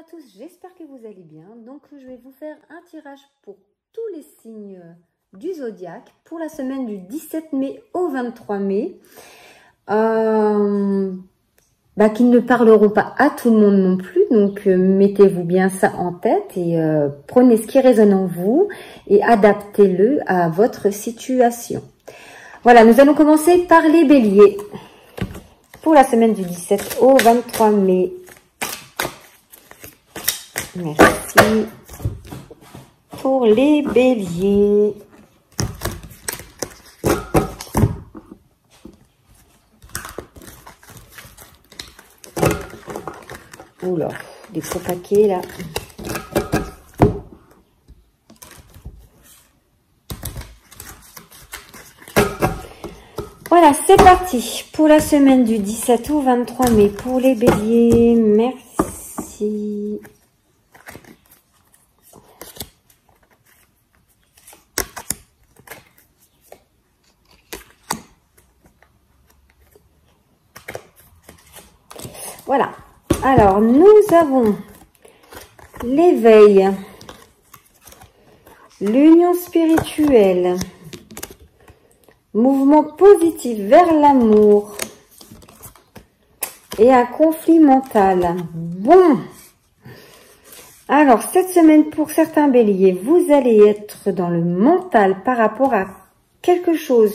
à tous, j'espère que vous allez bien. Donc je vais vous faire un tirage pour tous les signes du zodiaque pour la semaine du 17 mai au 23 mai. Qui ne parleront pas à tout le monde non plus, donc mettez-vous bien ça en tête et prenez ce qui résonne en vous et adaptez-le à votre situation. Voilà, nous allons commencer par les béliers pour la semaine du 17 au 23 mai. Merci pour les béliers. Oula, des gros paquets là. Voilà, c'est parti pour la semaine du 17 au 23 mai pour les béliers. Merci. Voilà. Alors, nous avons l'éveil, l'union spirituelle, mouvement positif vers l'amour et un conflit mental. Bon. Alors, cette semaine, pour certains béliers, vous allez être dans le mental par rapport à quelque chose.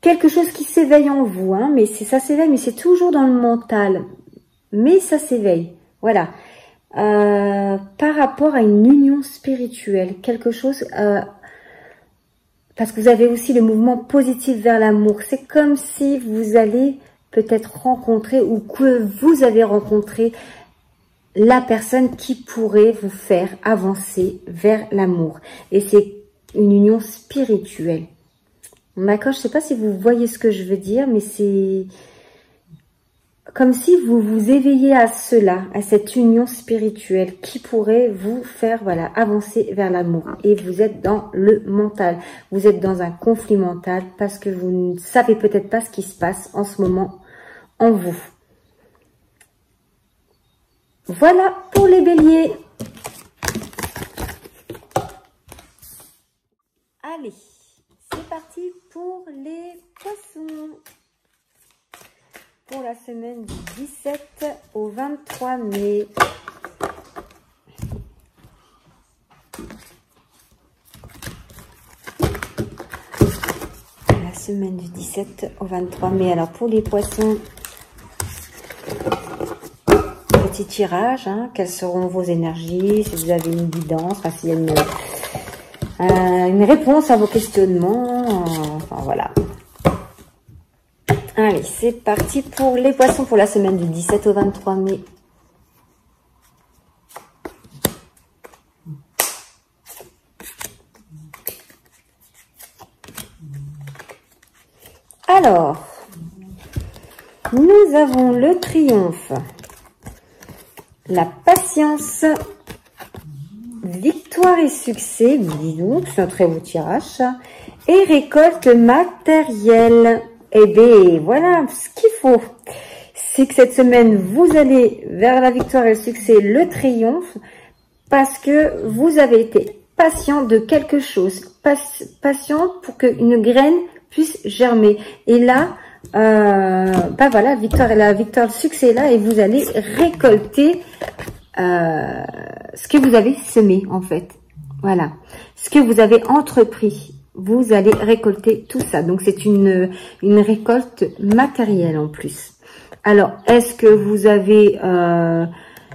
Quelque chose qui s'éveille en vous, hein, mais ça s'éveille, mais c'est toujours dans le mental. Mais ça s'éveille, voilà. Par rapport à une union spirituelle, quelque chose... parce que vous avez aussi le mouvement positif vers l'amour. C'est comme si vous allez peut-être rencontrer ou que vous avez rencontré la personne qui pourrait vous faire avancer vers l'amour. Et c'est une union spirituelle. D'accord, je ne sais pas si vous voyez ce que je veux dire, mais c'est comme si vous vous éveillez à cela, à cette union spirituelle qui pourrait vous faire avancer vers l'amour. Et vous êtes dans le mental, vous êtes dans un conflit mental parce que vous ne savez peut-être pas ce qui se passe en ce moment en vous. Voilà pour les béliers. Allez. C'est parti pour les poissons. Pour la semaine du 17 au 23 mai. La semaine du 17 au 23 mai. Alors pour les poissons, petit tirage. Hein, quelles seront vos énergies? Si vous avez une guidance, enfin, s'il y a une réponse à vos questionnements, enfin voilà. Allez, c'est parti pour les poissons pour la semaine du 17 au 23 mai. Alors, nous avons le triomphe, la patience, victoire et succès, dis donc, c'est un très beau tirage, et récolte matérielle. Et bien, voilà, ce qu'il faut, c'est que cette semaine, vous allez vers la victoire et le succès, le triomphe, parce que vous avez été patient de quelque chose, patient pour qu'une graine puisse germer. Et là, voilà, la victoire, le succès est là, et vous allez récolter ce que vous avez semé en fait, voilà, ce que vous avez entrepris, vous allez récolter tout ça. Donc c'est une récolte matérielle en plus. Alors est-ce que vous avez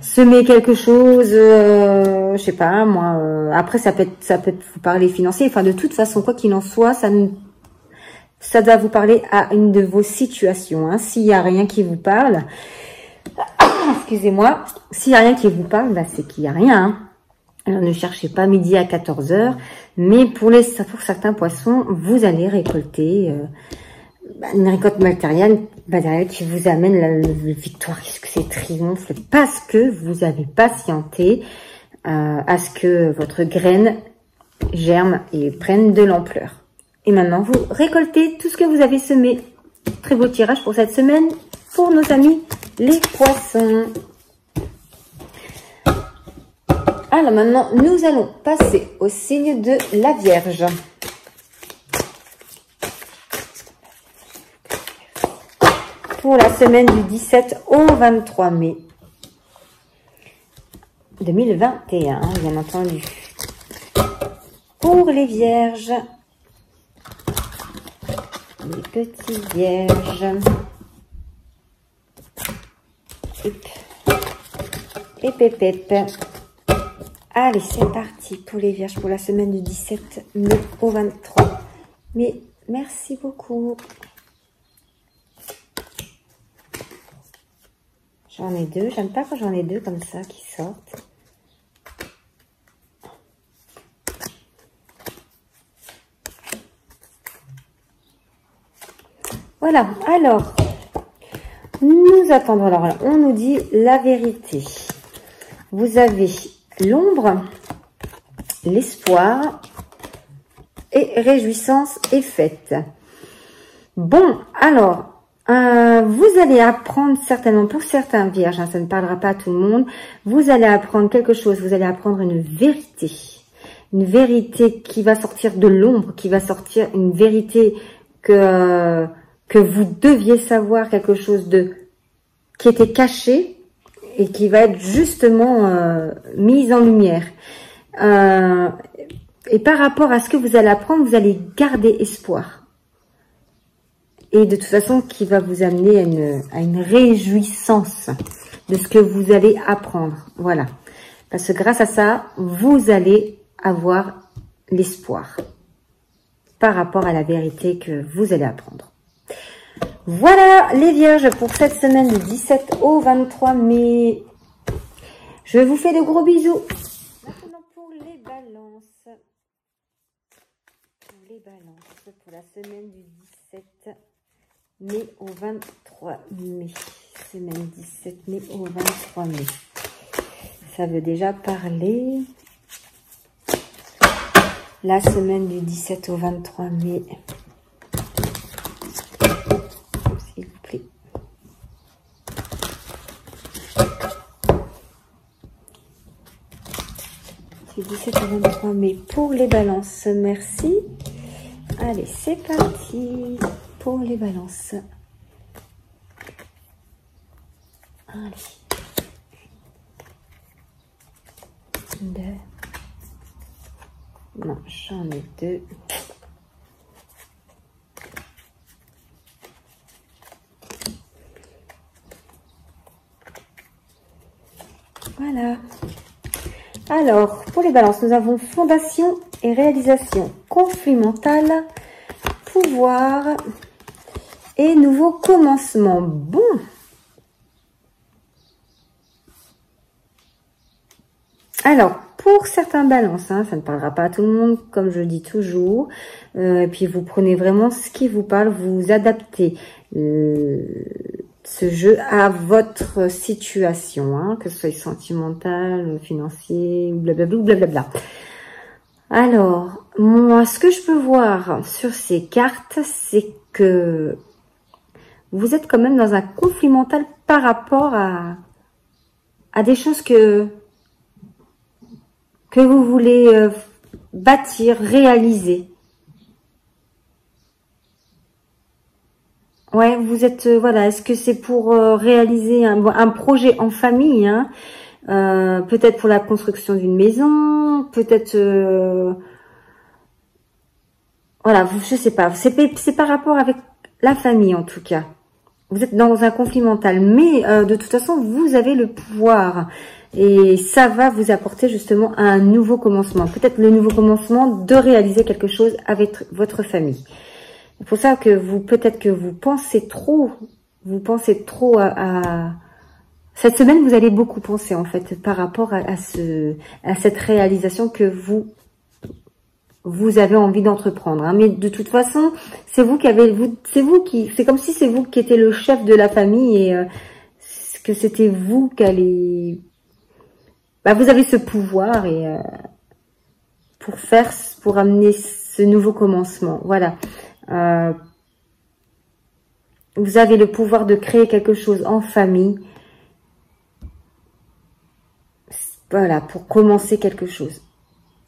semé quelque chose, je sais pas moi, après ça peut vous parler financier, enfin de toute façon quoi qu'il en soit, ça doit vous parler à une de vos situations, hein. S'il n'y a rien qui vous parle, excusez-moi, s'il n'y a rien qui vous parle, c'est qu'il n'y a rien. Hein. Alors, ne cherchez pas midi à 14 h, mais pour certains poissons, vous allez récolter une récolte matérielle qui vous amène la victoire, succès, triomphe, parce que vous avez patienté à ce que votre graine germe et prenne de l'ampleur. Et maintenant, vous récoltez tout ce que vous avez semé. Très beau tirage pour cette semaine pour nos amis les poissons. Alors maintenant, nous allons passer au signe de la Vierge. Pour la semaine du 17 au 23 mai 2021, bien entendu. Pour les Vierges, les petits Vierges. Et pépette. Allez, c'est parti pour les Vierges pour la semaine du 17 mai au 23 mai. Merci beaucoup. J'en ai deux. J'aime pas quand j'en ai deux comme ça qui sortent. Voilà. Alors, nous attendons. Alors là, on nous dit la vérité. Vous avez l'ombre, l'espoir et réjouissance et fête. Bon, alors, vous allez apprendre certainement, pour certains vierges, hein, ça ne parlera pas à tout le monde, vous allez apprendre quelque chose, vous allez apprendre une vérité qui va sortir de l'ombre, qui va sortir une vérité que vous deviez savoir, quelque chose qui était caché, et qui va être justement mise en lumière. Et par rapport à ce que vous allez apprendre, vous allez garder espoir. Et de toute façon, qui va vous amener à une réjouissance de ce que vous allez apprendre. Voilà. Parce que grâce à ça, vous allez avoir l'espoir par rapport à la vérité que vous allez apprendre. Voilà les Vierges pour cette semaine du 17 au 23 mai. Je vous fais de gros bisous. Maintenant pour les balances. Pour la semaine du 17 mai au 23 mai. Semaine 17 mai au 23 mai. Ça veut déjà parler. La semaine du 17 au 23 mai. S'il vous plaît. C'est 17 au 23 mai pour les balances. Merci. Allez, c'est parti pour les balances. Allez. 2. Non, j'en ai 2. Voilà. Alors, pour les balances, nous avons fondation et réalisation, conflit mental, pouvoir et nouveau commencement. Bon. Alors, pour certains balances, hein, ça ne parlera pas à tout le monde, comme je dis toujours. Et puis, vous prenez vraiment ce qui vous parle, vous adaptez ce jeu à votre situation, hein, que ce soit sentimental, financier, ou blablabla, ou blablabla. Alors, moi, ce que je peux voir sur ces cartes, c'est que vous êtes quand même dans un conflit mental par rapport à des choses que vous voulez bâtir, réaliser. Ouais, vous êtes, voilà, est-ce que c'est pour réaliser un projet en famille, hein, peut-être pour la construction d'une maison, peut-être, voilà, je sais pas, c'est par rapport avec la famille en tout cas. Vous êtes dans un conflit mental, mais de toute façon, vous avez le pouvoir et ça va vous apporter justement un nouveau commencement. Peut-être le nouveau commencement de réaliser quelque chose avec votre famille. C'est pour ça que peut-être que vous pensez trop à... Cette semaine, vous allez beaucoup penser en fait par rapport à cette réalisation que vous avez envie d'entreprendre. Hein. Mais de toute façon, c'est vous qui avez... C'est comme si c'est vous qui étiez le chef de la famille et que c'était vous qui allez... Bah, vous avez ce pouvoir et pour amener ce nouveau commencement. Voilà. Vous avez le pouvoir de créer quelque chose en famille. Voilà, pour commencer quelque chose.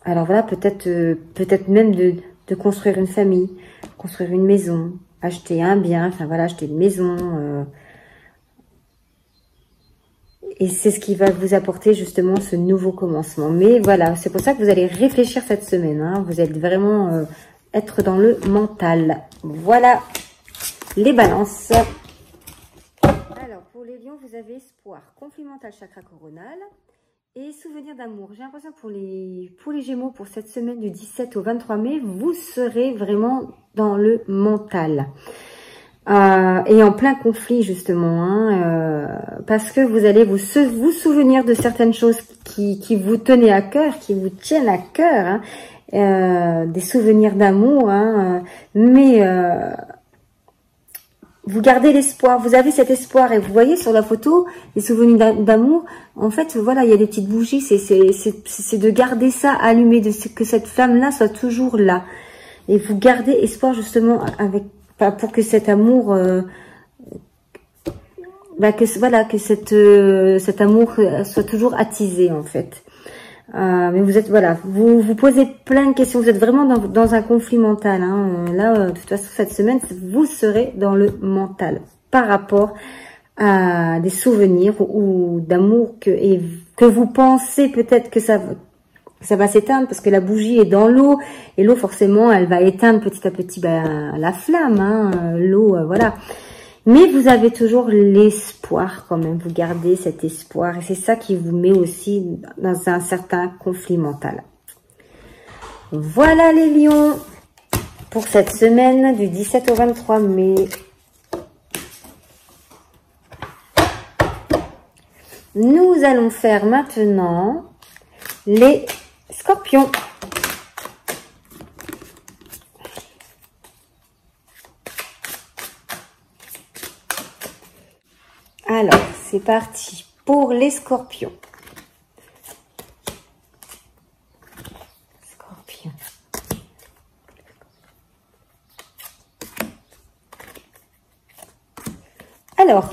Alors voilà, peut-être même de construire une famille, construire une maison, acheter un bien, enfin voilà, acheter une maison. Et c'est ce qui va vous apporter justement ce nouveau commencement. Mais voilà, c'est pour ça que vous allez réfléchir cette semaine. Hein. Vous êtes vraiment être dans le mental. Voilà les balances. Alors pour les lions, vous avez espoir, conflit mental, chakra coronal. Et souvenir d'amour. J'ai l'impression que pour les Gémeaux, pour cette semaine du 17 au 23 mai, vous serez vraiment dans le mental. Et en plein conflit, justement. Hein, parce que vous allez vous souvenir de certaines choses qui vous tenaient à cœur, qui vous tiennent à cœur. Hein, des souvenirs d'amour. Hein, mais... vous gardez l'espoir, vous avez cet espoir et vous voyez sur la photo les souvenirs d'amour. En fait, voilà, il y a des petites bougies. C'est de garder ça allumé, que cette flamme-là soit toujours là. Et vous gardez espoir justement pour que cet amour, que cet amour soit toujours attisé en fait. Mais vous êtes, voilà, vous posez plein de questions, vous êtes vraiment dans un conflit mental. Hein. Là, de toute façon, cette semaine, vous serez dans le mental par rapport à des souvenirs ou d'amour que vous pensez peut-être que ça va s'éteindre parce que la bougie est dans l'eau et l'eau, forcément, elle va éteindre petit à petit la flamme. Hein. L'eau, voilà. Mais vous avez toujours l'espoir quand même, vous gardez cet espoir. Et c'est ça qui vous met aussi dans un certain conflit mental. Voilà les lions, pour cette semaine du 17 au 23 mai. Nous allons faire maintenant les scorpions. Alors, c'est parti pour les scorpions. Scorpions. Alors,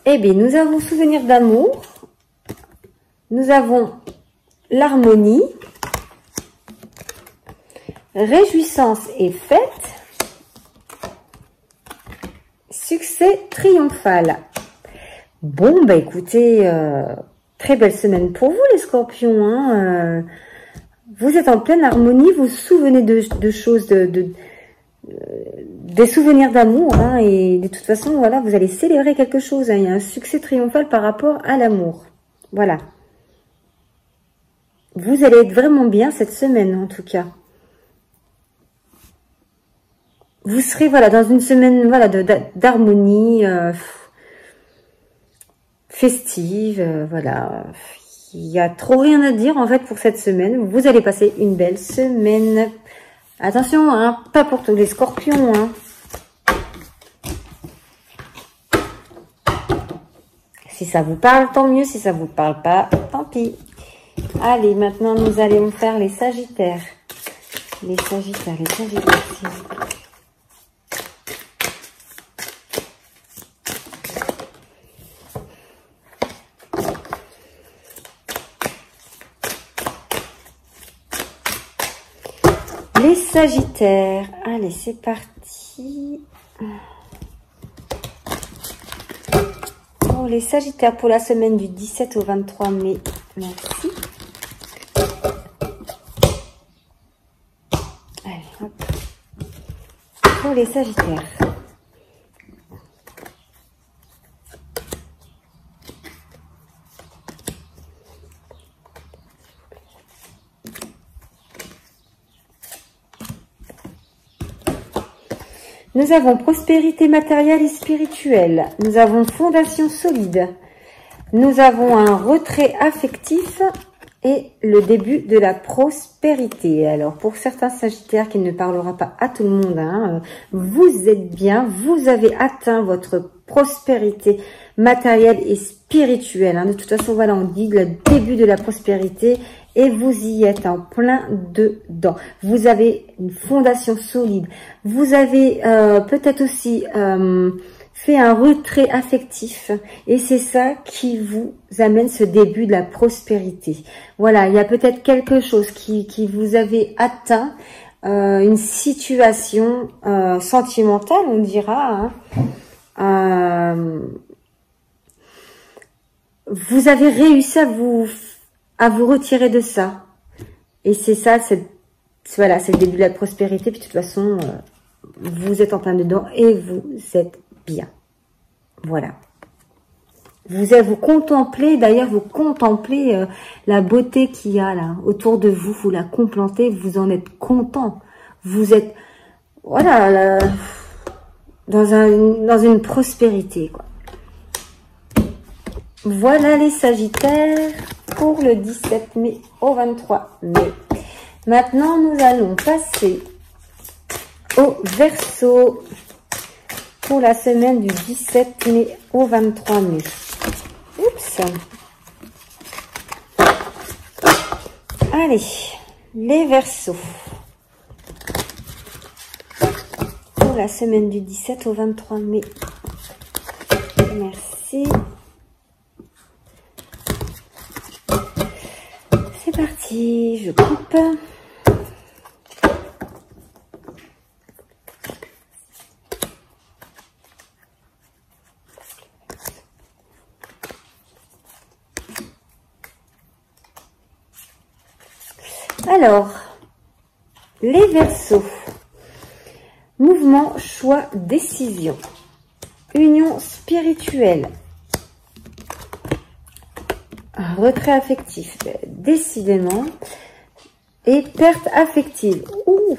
eh bien, nous avons souvenir d'amour. Nous avons l'harmonie. Réjouissance et fête. Succès triomphal. Bon, bah écoutez, très belle semaine pour vous les scorpions. Hein. Vous êtes en pleine harmonie, vous vous souvenez de choses, des souvenirs d'amour. Hein, et de toute façon, voilà, vous allez célébrer quelque chose. Hein, il y a un succès triomphal par rapport à l'amour. Voilà. Vous allez être vraiment bien cette semaine en tout cas. Vous serez voilà dans une semaine voilà d'harmonie festive, voilà. Il y a trop rien à dire en fait pour cette semaine. Vous allez passer une belle semaine. Attention, hein, pas pour tous les scorpions. Hein. Si ça vous parle, tant mieux. Si ça vous parle pas, tant pis. Allez, maintenant nous allons faire les sagittaires. Les sagittaires, les sagittaires. Les sagittaires, allez, c'est parti. Pour les sagittaires, pour la semaine du 17 au 23 mai, merci. Allez, hop. Pour les sagittaires. Nous avons prospérité matérielle et spirituelle. Nous avons fondation solide. Nous avons un retrait affectif et le début de la prospérité. Alors, pour certains sagittaires qui ne parlera pas à tout le monde, hein, vous êtes bien, vous avez atteint votre prospérité matérielle et spirituelle. Hein. De toute façon, voilà, on dit le début de la prospérité et vous y êtes en plein dedans. Vous avez une fondation solide. Vous avez peut-être aussi fait un retrait affectif et c'est ça qui vous amène ce début de la prospérité. Voilà, il y a peut-être quelque chose qui vous avait atteint, une situation sentimentale, on dira. Hein. Vous avez réussi à vous retirer de ça. Et c'est ça, voilà, c'est le début de la prospérité. Puis de toute façon, vous êtes en plein dedans et vous êtes bien. Voilà. Vous contemplez, d'ailleurs, vous contemplez la beauté qu'il y a là autour de vous. Vous la contemplez, vous en êtes content. Vous êtes, voilà, dans une prospérité, quoi. Voilà les Sagittaires pour le 17 mai au 23 mai. Maintenant, nous allons passer au Verseau pour la semaine du 17 mai au 23 mai. Oups. Allez, les Verseaux. Pour la semaine du 17 au 23 mai. Merci. C'est parti, je coupe. Alors, les Verseaux. Mouvement, choix, décision. Union spirituelle. Retrait affectif, décidément. Et perte affective. Ouh.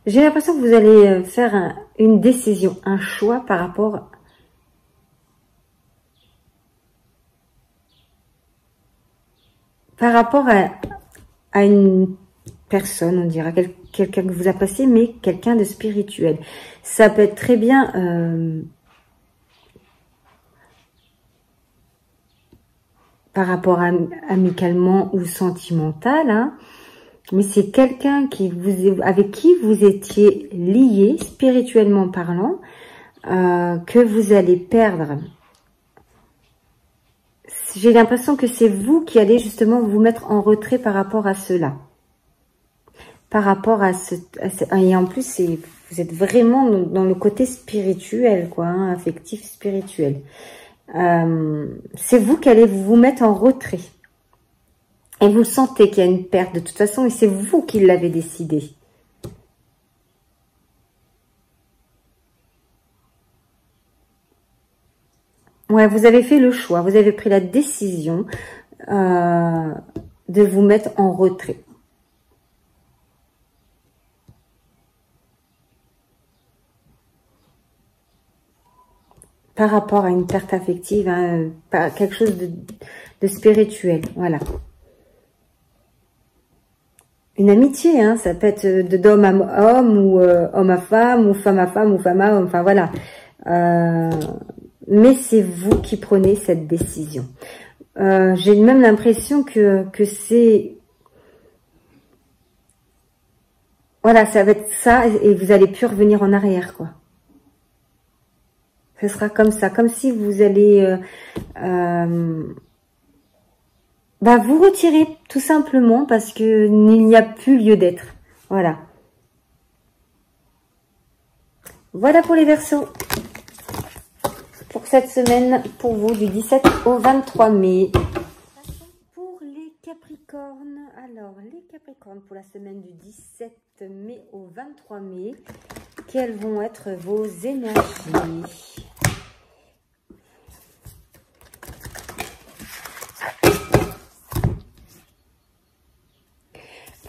J'ai l'impression que vous allez faire une décision, un choix par rapport à une personne, on dira, quelqu'un que vous appréciez, mais quelqu'un de spirituel. Ça peut être très bien par rapport à amicalement ou sentimental, hein, mais c'est quelqu'un avec qui vous étiez lié, spirituellement parlant, que vous allez perdre. J'ai l'impression que c'est vous qui allez justement vous mettre en retrait par rapport à cela. Par rapport à et en plus, vous êtes vraiment dans le côté spirituel, quoi, hein, affectif, spirituel. C'est vous qui allez vous mettre en retrait. Et vous sentez qu'il y a une perte de toute façon, et c'est vous qui l'avez décidé. Ouais, vous avez fait le choix, vous avez pris la décision de vous mettre en retrait. Par rapport à une perte affective, hein, quelque chose de spirituel, voilà. Une amitié, hein, ça peut être d'homme à homme, ou homme à femme, ou femme à femme, ou femme à homme, enfin voilà. Mais c'est vous qui prenez cette décision. J'ai même l'impression que c'est... Voilà, ça va être ça, et vous allez plus revenir en arrière, quoi. Ce sera comme ça, comme si vous allez... vous retirez tout simplement parce que il n'y a plus lieu d'être. Voilà. Voilà pour les Verseaux. Pour cette semaine, pour vous, du 17 au 23 mai. Pour les Capricornes. Alors, les Capricornes, pour la semaine du 17 mai au 23 mai, quelles vont être vos énergies ?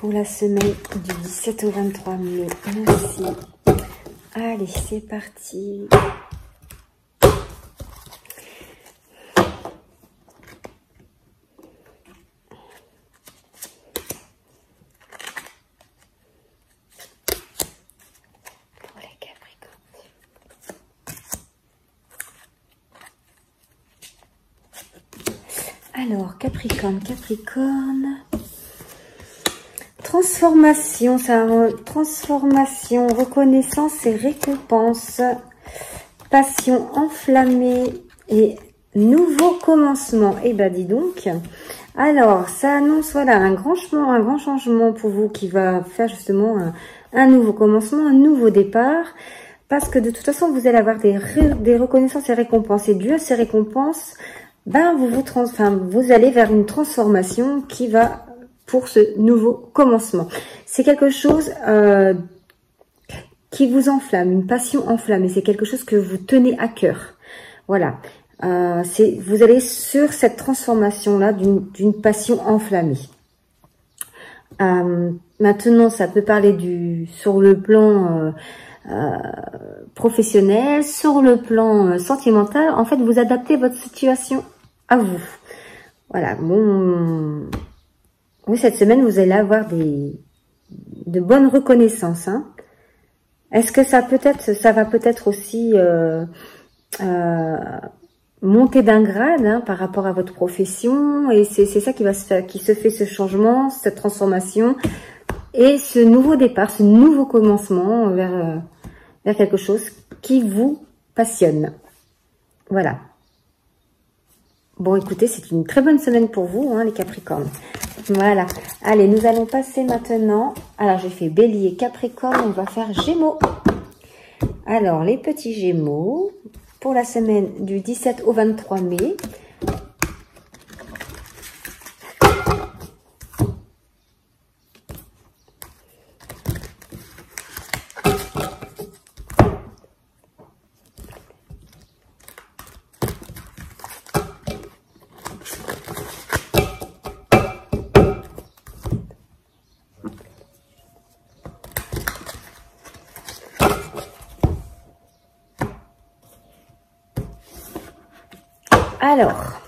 Pour la semaine du 17 au 23 mai. Merci. Allez, c'est parti. Alors, Capricorne, Capricorne. Transformation, transformation, reconnaissance et récompense. Passion enflammée et nouveau commencement. Eh ben, dis donc. Alors, ça annonce, voilà, un grand changement pour vous qui va faire justement un nouveau commencement, un nouveau départ. Parce que de toute façon, vous allez avoir des reconnaissances et récompenses. Et dû à ces récompenses, ben, vous allez vers une transformation qui va pour ce nouveau commencement. C'est quelque chose qui vous enflamme, une passion enflammée. C'est quelque chose que vous tenez à cœur. Voilà. Vous allez sur cette transformation-là d'une passion enflammée. Maintenant, ça peut parler sur le plan professionnel, sur le plan sentimental. En fait, vous adaptez votre situation à vous. Voilà. Bon, oui, cette semaine, vous allez avoir de bonnes reconnaissances. Hein. Est-ce que ça va peut-être aussi monter d'un grade hein, par rapport à votre profession, et c'est ça qui se fait ce changement, cette transformation et ce nouveau départ, ce nouveau commencement vers quelque chose qui vous passionne. Voilà. Bon, écoutez, c'est une très bonne semaine pour vous, hein, les Capricornes. Voilà. Allez, nous allons passer maintenant. Alors, j'ai fait Bélier, Capricorne, on va faire Gémeaux. Alors, les petits Gémeaux, pour la semaine du 17 au 23 mai. Alors,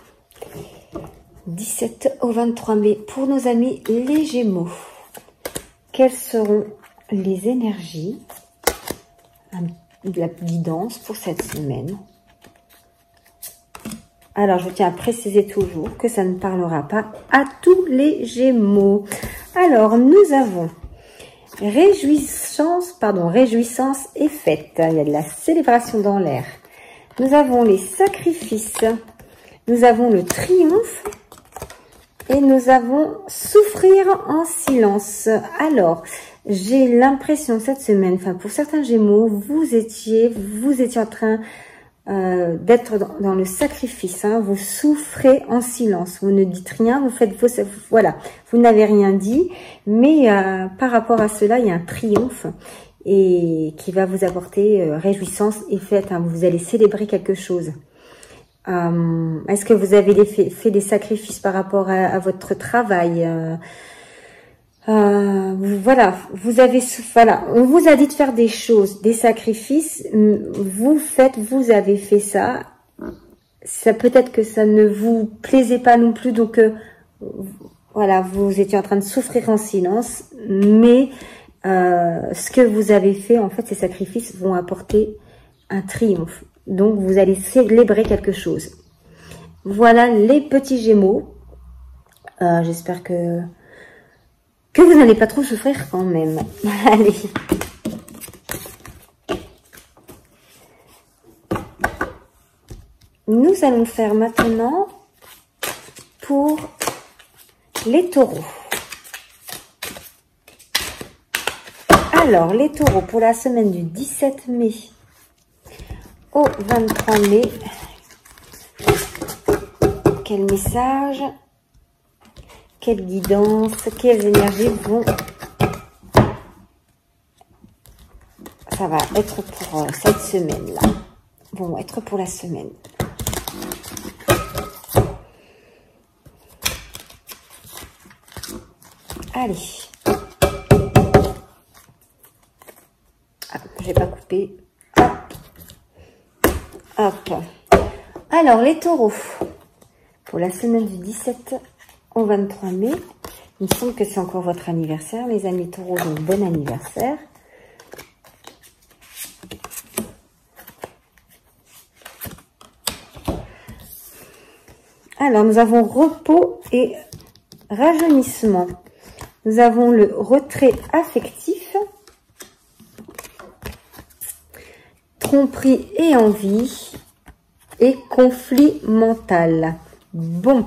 17 au 23 mai, pour nos amis les Gémeaux, quelles seront les énergies, de la guidance pour cette semaine? Alors, je tiens à préciser toujours que ça ne parlera pas à tous les Gémeaux. Alors, nous avons réjouissance et fête. Il y a de la célébration dans l'air. Nous avons les sacrifices. Nous avons le triomphe et nous avons souffrir en silence. Alors, j'ai l'impression cette semaine, enfin pour certains Gémeaux, vous étiez en train d'être dans le sacrifice. Hein, vous souffrez en silence. Vous ne dites rien, voilà, vous n'avez rien dit, mais par rapport à cela, il y a un triomphe et qui va vous apporter réjouissance et fête. Hein, vous allez célébrer quelque chose. Est-ce que vous avez fait des sacrifices par rapport à votre travail? Voilà, on vous a dit de faire des choses, des sacrifices. Vous avez fait ça. Ça peut-être que ça ne vous plaisait pas non plus, donc voilà, vous étiez en train de souffrir en silence. Mais ce que vous avez fait, en fait, ces sacrifices vont apporter un triomphe. Donc, vous allez célébrer quelque chose. Voilà les petits Gémeaux. J'espère que vous n'allez pas trop souffrir quand même. Allez. Nous allons faire maintenant pour les taureaux. Alors, les taureaux, pour la semaine du 17 mai au 23 mai, quel message, quelle guidance, quelles énergies ça va être pour cette semaine-là, vont être pour la semaine. Allez. Ah, je n'ai pas coupé. Hop. Alors, les taureaux, pour la semaine du 17 au 23 mai, il me semble que c'est encore votre anniversaire, les amis taureaux, donc bon anniversaire. Alors, nous avons repos et rajeunissement. Nous avons le retrait affectif, tromperie et envie, et conflit mental. Bon,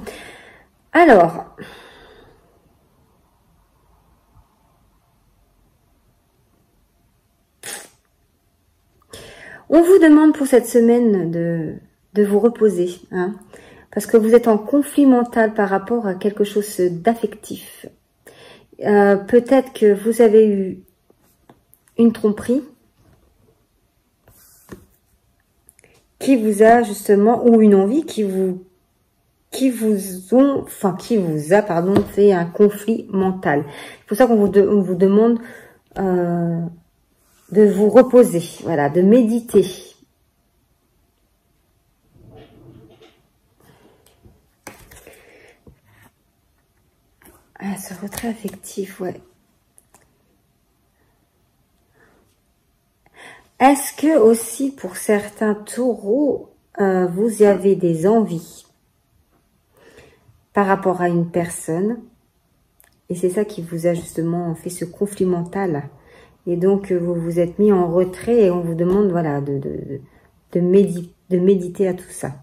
alors, on vous demande pour cette semaine de vous reposer, hein, parce que vous êtes en conflit mental par rapport à quelque chose d'affectif. Peut-être que vous avez eu une tromperie qui vous a justement, ou une envie qui vous a, pardon, fait un conflit mental. C'est pour ça qu'on vous demande de vous reposer, voilà, de méditer. Ah, ce retrait affectif, ouais. Est-ce que aussi pour certains taureaux, vous avez des envies par rapport à une personne, et c'est ça qui vous a justement fait ce conflit mental, et donc vous vous êtes mis en retrait et on vous demande, voilà, de méditer à tout ça.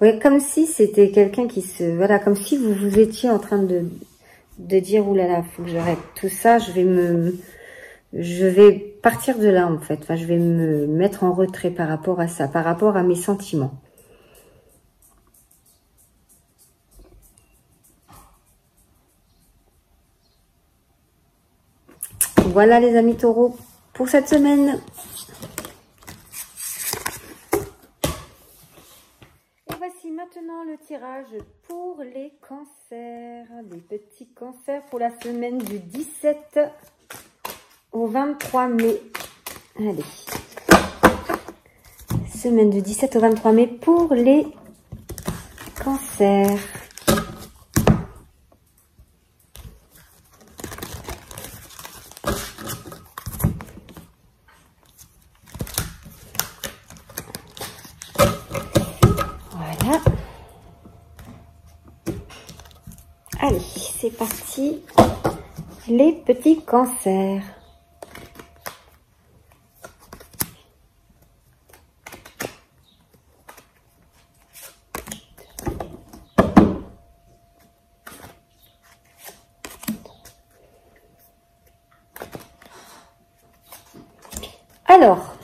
Oui, comme si c'était quelqu'un qui se... Voilà, comme si vous étiez en train de dire, oulala, faut que j'arrête tout ça, je vais partir de là, en fait. Enfin, je vais me mettre en retrait par rapport à ça, par rapport à mes sentiments. Voilà, les amis taureaux, pour cette semaine. Maintenant le tirage pour les cancers, les petits cancers pour la semaine du 17 au 23 mai. Allez, semaine du 17 au 23 mai pour les cancers. Allez, c'est parti, les petits cancers. Alors,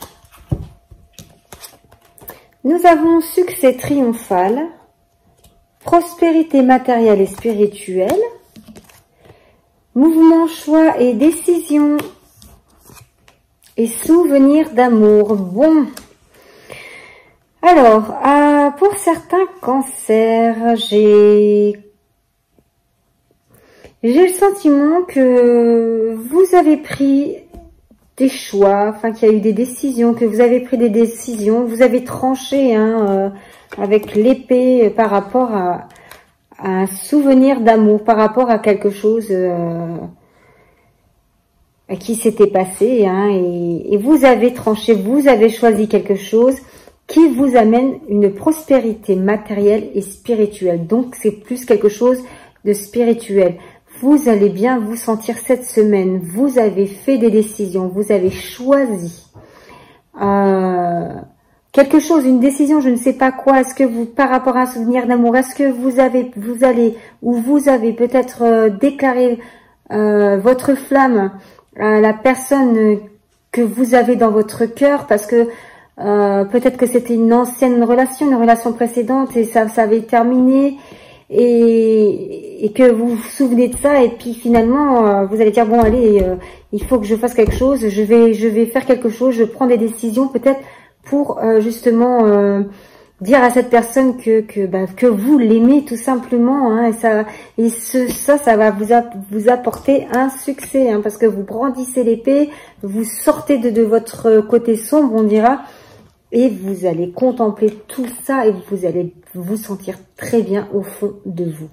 nous avons succès triomphal, prospérité matérielle et spirituelle, mouvement, choix et décision, et souvenir d'amour. Bon, alors, pour certains cancers, j'ai le sentiment que vous avez pris des choix, enfin qu'il y a eu des décisions, que vous avez pris des décisions, vous avez tranché, hein, avec l'épée par rapport à un souvenir d'amour, par rapport à quelque chose qui s'était passé, hein, et vous avez tranché, vous avez choisi quelque chose qui vous amène une prospérité matérielle et spirituelle. Donc c'est plus quelque chose de spirituel. Vous allez bien vous sentir cette semaine, vous avez fait des décisions, vous avez choisi quelque chose, une décision, je ne sais pas quoi. Est-ce que vous, par rapport à un souvenir d'amour, est-ce que vous avez peut-être déclaré votre flamme à la personne que vous avez dans votre cœur, parce que peut-être que c'était une ancienne relation, une relation précédente, et ça avait terminé, et que vous vous souvenez de ça, et puis finalement vous allez dire bon allez, il faut que je fasse quelque chose, je vais faire quelque chose, je prends des décisions peut-être pour justement dire à cette personne que vous l'aimez tout simplement, hein, et ça va vous apporter un succès, hein, parce que vous brandissez l'épée, vous sortez de votre côté sombre, on dira, et vous allez contempler tout ça et vous allez vous sentir très bien au fond de vous.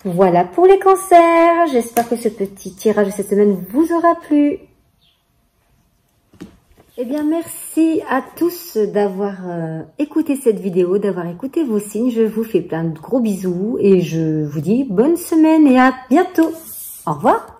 Voilà pour les cancers. J'espère que ce petit tirage de cette semaine vous aura plu. Eh bien, merci à tous d'avoir écouté cette vidéo, d'avoir écouté vos signes. Je vous fais plein de gros bisous et je vous dis bonne semaine et à bientôt. Au revoir.